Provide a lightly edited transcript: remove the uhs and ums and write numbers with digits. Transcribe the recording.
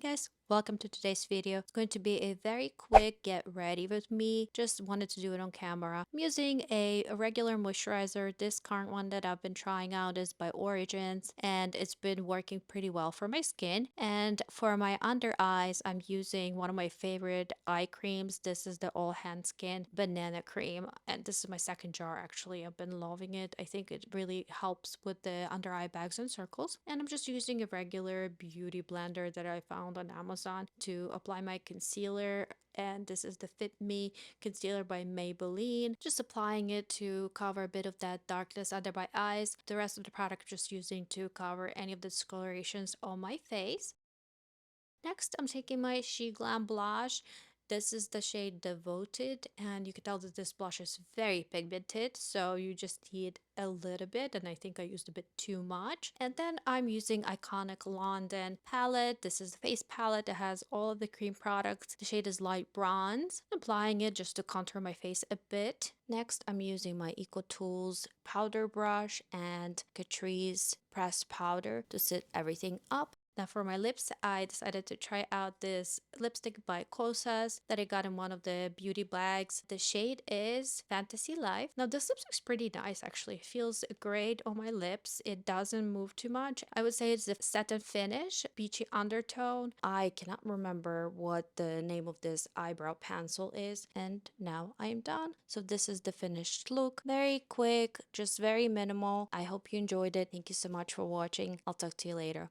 Hey guys, welcome to today's video. It's going to be a very quick get ready with me. Just wanted to do it on camera. I'm using a regular moisturizer. This current one that I've been trying out is by Origins and it's been working pretty well for my skin. And for my under eyes, I'm using one of my favorite eye creams. This is the All Hand Skin Banana Cream. And this is my second jar actually. I've been loving it. I think it really helps with the under eye bags and circles. And I'm just using a regular beauty blender that I found on Amazon to apply my concealer. And this is the Fit Me concealer by Maybelline. Just applying it to cover a bit of that darkness under my eyes. The rest of the product just using to cover any of the discolorations on my face. Next, I'm taking my She Glam blush. This is the shade Devoted, and you can tell that this blush is very pigmented, so you just need a little bit, and I think I used a bit too much. And then I'm using Iconic London palette. This is the face palette that has all of the cream products. The shade is light bronze. I'm applying it just to contour my face a bit. Next, I'm using my Eco Tools powder brush and Catrice pressed powder to set everything up. Now for my lips, I decided to try out this lipstick by Kosas that I got in one of the beauty bags. The shade is Fantasy Life. Now this lipstick's pretty nice actually. It feels great on my lips. It doesn't move too much. I would say it's a satin finish, beachy undertone. I cannot remember what the name of this eyebrow pencil is. And now I am done. So this is the finished look. Very quick, just very minimal. I hope you enjoyed it. Thank you so much for watching. I'll talk to you later.